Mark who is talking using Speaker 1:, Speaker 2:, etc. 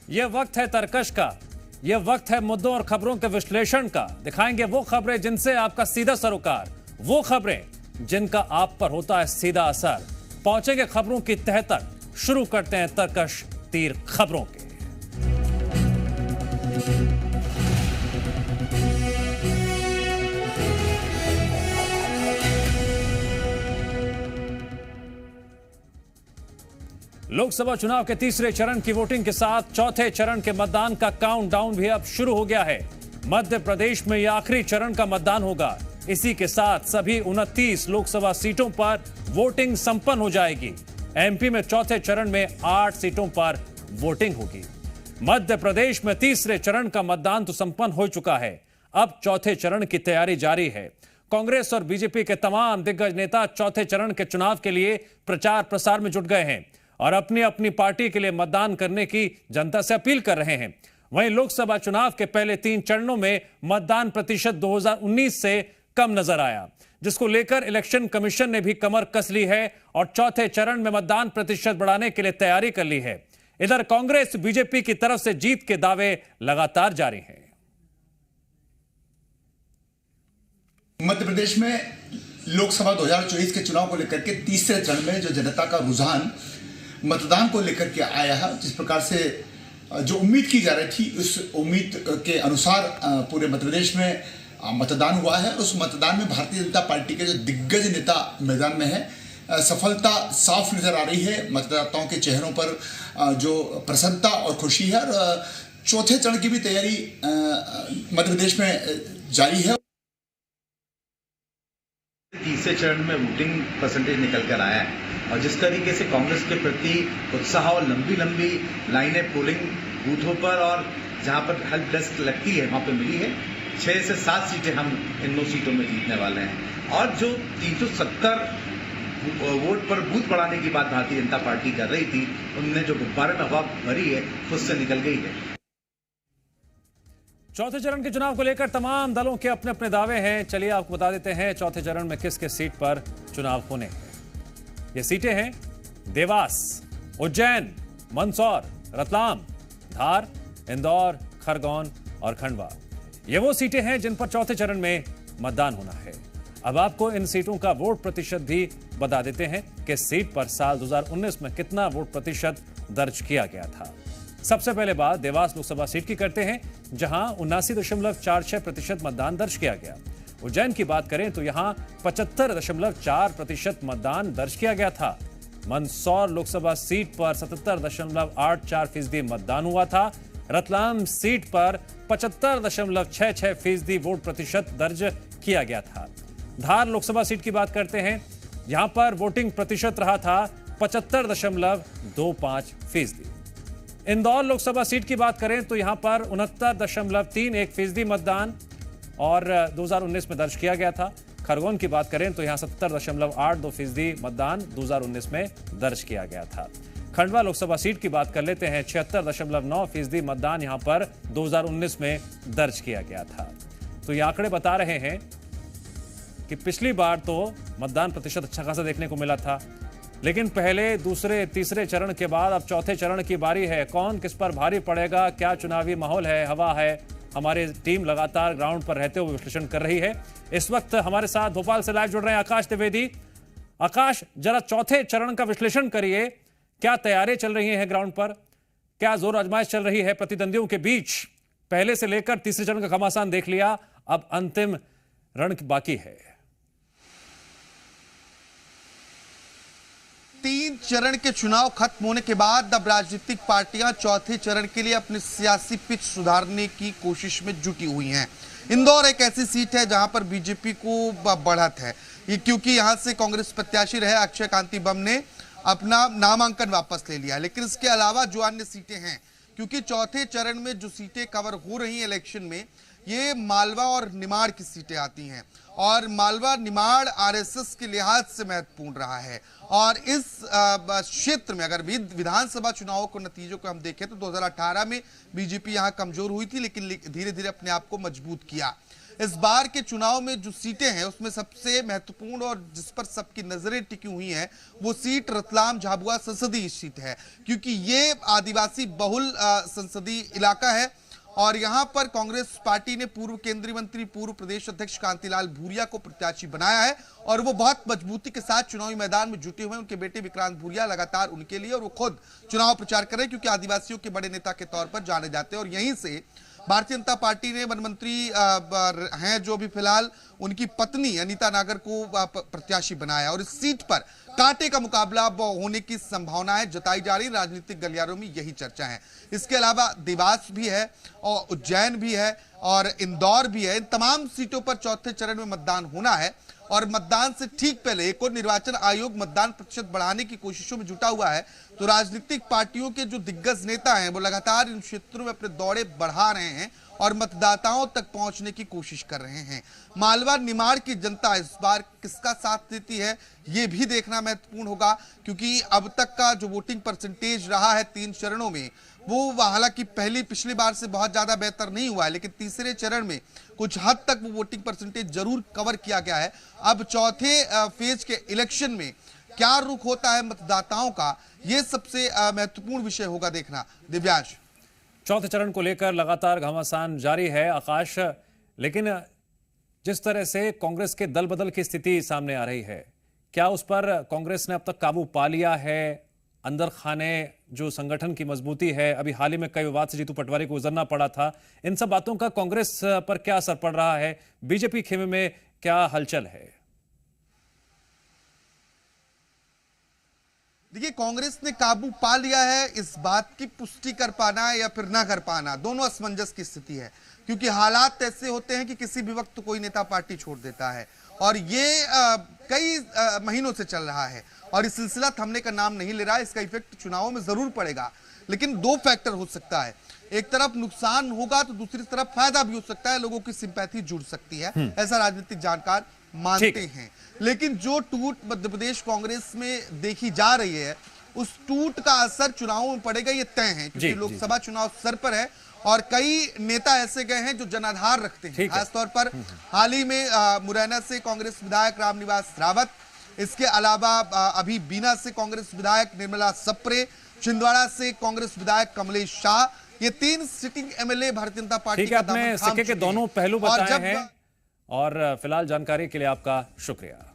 Speaker 1: यह वक्त है तरकश का, यह वक्त है मुद्दों और खबरों के विश्लेषण का। दिखाएंगे वो खबरें जिनसे आपका सीधा सरोकार, वो खबरें जिनका आप पर होता है सीधा असर। पहुंचेंगे खबरों की तह तक। शुरू करते हैं तरकश तीर खबरों के। लोकसभा चुनाव के तीसरे चरण की वोटिंग के साथ चौथे चरण के मतदान का काउंटडाउन भी अब शुरू हो गया है। मध्य प्रदेश में यह आखिरी चरण का मतदान होगा। इसी के साथ सभी 29 लोकसभा सीटों पर वोटिंग संपन्न हो जाएगी। एमपी में चौथे चरण में 8 सीटों पर वोटिंग होगी। मध्य प्रदेश में तीसरे चरण का मतदान तो संपन्न हो चुका है। अब चौथे चरण की तैयारी जारी है। कांग्रेस और बीजेपी के तमाम दिग्गज नेता चौथे चरण के चुनाव के लिए प्रचार प्रसार में जुट गए हैं और अपनी अपनी पार्टी के लिए मतदान करने की जनता से अपील कर रहे हैं। वहीं लोकसभा चुनाव के पहले 3 चरणों में मतदान प्रतिशत 2019 से कम नजर आया, जिसको लेकर इलेक्शन कमीशन ने भी कमर कस ली है और चौथे चरण में मतदान प्रतिशत बढ़ाने के लिए तैयारी कर ली है। इधर कांग्रेस बीजेपी की तरफ से जीत के दावे लगातार जारी हैं।
Speaker 2: मध्य प्रदेश में लोकसभा 2024 के चुनाव को लेकर के तीसरे चरण में जो जनता का रुझान मतदान को लेकर के आया है, जिस प्रकार से जो उम्मीद की जा रही थी उस उम्मीद के अनुसार पूरे मध्य प्रदेश में मतदान हुआ है। उस मतदान में भारतीय जनता पार्टी के जो दिग्गज नेता मैदान में है, सफलता साफ नजर आ रही है। मतदाताओं के चेहरों पर जो प्रसन्नता और खुशी है और चौथे चरण की भी तैयारी मध्य प्रदेश में जारी है।
Speaker 3: तीसरे चरण में वोटिंग परसेंटेज निकल कर आया है और जिस तरीके से कांग्रेस के प्रति उत्साह और लंबी लंबी लाइनें पोलिंग बूथों पर और जहां पर हेल्प डेस्क लगती है वहां पर मिली है, 6 से 7 सीटें हम इन 9 सीटों में जीतने वाले हैं। और जो 370 वोट पर बूथ बढ़ाने की बात भारतीय जनता पार्टी कर रही थी, उनने जो गुब्बारे में हवा भरी है उससे निकल गई है।
Speaker 1: चौथे चरण के चुनाव को लेकर तमाम दलों के अपने अपने दावे हैं। चलिए आपको बता देते हैं चौथे चरण में किस किस सीट पर चुनाव होने हैं। ये सीटें हैं देवास, उज्जैन, मंदसौर, रतलाम, धार, इंदौर, खरगोन और खंडवा। ये वो सीटें हैं जिन पर चौथे चरण में मतदान होना है। अब आपको इन सीटों का वोट प्रतिशत भी बता देते हैं कि सीट पर साल 2019 में कितना वोट प्रतिशत दर्ज किया गया था। सबसे पहले बात देवास लोकसभा सीट की करते हैं, जहां 79.46% मतदान दर्ज किया गया। उज्जैन की बात करें तो यहां 75.4% मतदान दर्ज किया गया था। मंदसौर लोकसभा सीट पर 77.84% मतदान हुआ था। रतलाम सीट पर 75.66% वोट प्रतिशत दर्ज किया गया था। धार लोकसभा सीट की बात करते हैं, यहां पर वोटिंग प्रतिशत रहा था 75.25%। इंदौर लोकसभा सीट की बात करें तो यहां पर 69.31% मतदान और 2019 में दर्ज किया गया था। खरगोन की बात करें तो यहां 70.82% मतदान 2019 में दर्ज किया गया था। खंडवा लोकसभा सीट की बात कर लेते हैं, 76.9% मतदान यहां पर 2019 में दर्ज किया गया था। तो ये आंकड़े बता रहे हैं कि पिछली बार तो मतदान प्रतिशत अच्छा खासा देखने को मिला था, लेकिन पहले, दूसरे, तीसरे चरण के बाद अब चौथे चरण की बारी है। कौन किस पर भारी पड़ेगा, क्या चुनावी माहौल है, हवा है, हमारी टीम लगातार ग्राउंड पर रहते हुए विश्लेषण कर रही है। इस वक्त हमारे साथ भोपाल से लाइव जुड़ रहे हैं आकाश द्विवेदी। आकाश, जरा चौथे चरण का विश्लेषण करिए। क्या तैयारी चल रही है ग्राउंड पर, क्या जोर आजमाइश चल रही है प्रतिद्वंदियों के बीच? पहले से लेकर तीसरे चरण का घमासान देख लिया, अब अंतिम रण बाकी है।
Speaker 4: 3 चरण के चुनाव खत्म होने के बाद अब राजनीतिक पार्टियां चौथे चरण के लिए अपनी सियासी पिच सुधारने की कोशिश में जुटी हुई हैं। इंदौर एक ऐसी सीट है जहां पर बीजेपी को बढ़त है, ये क्योंकि यहां से कांग्रेस प्रत्याशी रहे अक्षय कांति बम ने अपना नामांकन वापस ले लिया। लेकिन इसके अलावा जो अन्य सीटें हैं, क्योंकि चौथे चरण में जो सीटें कवर हो रही हैं इलेक्शन में, ये मालवा और निमाड़ की सीटें आती हैं और मालवा निमाड़ आरएसएस के लिहाज से महत्वपूर्ण रहा है। और इस क्षेत्र में अगर विधानसभा चुनावों को नतीजों को हम देखें तो 2018 में बीजेपी यहां कमजोर हुई थी, लेकिन धीरे धीरे अपने आप को मजबूत किया। इस बार के चुनाव में जो सीटें हैं उसमें सबसे महत्वपूर्ण और जिस पर सबकी नजरें टिकी हुई हैं वो सीट रतलाम झाबुआ संसदीय सीट है, क्योंकि ये आदिवासी बहुल संसदीय इलाका है और यहां पर कांग्रेस पार्टी ने पूर्व केंद्रीय मंत्री, पूर्व प्रदेश अध्यक्ष कांतिलाल भूरिया को प्रत्याशी बनाया है और वो बहुत मजबूती के साथ चुनावी मैदान में जुटे हुए हैं। उनके बेटे विक्रांत भूरिया लगातार उनके लिए और वो खुद चुनाव प्रचार कर रहे हैं, क्योंकि आदिवासियों के बड़े नेता के तौर पर जाने जाते हैं। और यहीं से भारतीय जनता पार्टी ने वन मंत्री हैं जो भी फिलहाल उनकी पत्नी अनीता नागर को प्रत्याशी बनाया और इस सीट पर कांटे का मुकाबला होने की संभावनाएं जताई जा रही। राजनीतिक गलियारों में यही चर्चा है। इसके अलावा देवास भी है और उज्जैन भी है और इंदौर भी है। इन तमाम सीटों पर चौथे चरण में मतदान होना है और मतदान से ठीक पहले एक और निर्वाचन आयोग मतदान प्रतिशत बढ़ाने की कोशिशों में जुटा हुआ है। तो राजनीतिक पार्टियों के जो दिग्गज नेता हैं वो लगातार इन क्षेत्रों में अपने दौरे बढ़ा रहे हैं और मतदाताओं तक पहुंचने की कोशिश कर रहे हैं। मालवा निमाड़ की जनता इस बार किसका साथ देती है ये भी देखना महत्वपूर्ण होगा, क्योंकि अब तक का जो वोटिंग परसेंटेज रहा है 3 चरणों में वो हालांकि पिछली बार से बहुत ज्यादा बेहतर नहीं हुआ है, लेकिन तीसरे चरण में कुछ हद तक वो वोटिंग परसेंटेज जरूर कवर किया गया है। अब चौथे फेज के इलेक्शन में क्या रुख होता है मतदाताओं का, ये सबसे महत्वपूर्ण विषय होगा देखना। दिव्यांश,
Speaker 1: चौथे चरण को लेकर लगातार घमासान जारी है आकाश, लेकिन जिस तरह से कांग्रेस के दल बदल की स्थिति सामने आ रही है, क्या उस पर कांग्रेस ने अब तक काबू पा लिया है? अंदर खाने जो संगठन की मजबूती है, अभी हाल ही में कई विवाद से जीतू पटवारी को गुजरना पड़ा था, इन सब बातों का कांग्रेस पर क्या असर पड़ रहा है? बीजेपी खेमे में क्या हलचल है?
Speaker 4: देखिए, कांग्रेस ने काबू पा लिया है, इस बात की पुष्टि कर पाना या फिर ना कर पाना दोनों असमंजस की स्थिति है, क्योंकि हालात ऐसे होते हैं कि किसी भी वक्त कोई नेता पार्टी छोड़ देता है और ये कई महीनों से चल रहा है और इस सिलसिला थमने का नाम नहीं ले रहा है। इसका इफेक्ट चुनावों में जरूर पड़ेगा, लेकिन 2 फैक्टर हो सकता है। एक तरफ नुकसान होगा तो दूसरी तरफ फायदा भी हो सकता है, लोगों की सिंपैथी जुड़ सकती है, ऐसा राजनीतिक जानकार मानते हैं। लेकिन जो टूट मध्य प्रदेश कांग्रेस में देखी जा रही है उस टूट का असर चुनावों में पड़ेगा, ये तय है, क्योंकि लोकसभा चुनाव सर पर है और कई नेता ऐसे गए हैं जो जनाधार रखते हैं। खासतौर पर हाल ही में मुरैना से कांग्रेस विधायक रामनिवास रावत, इसके अलावा अभी बीना से कांग्रेस विधायक निर्मला सप्रे, छिंदवाड़ा से कांग्रेस विधायक कमलेश शाह, ये 3 sitting MLA Bharatiya Janata party का
Speaker 1: आपने सिक्के के दोनों पहलू बताए हैं और फिलहाल जानकारी के लिए आपका शुक्रिया।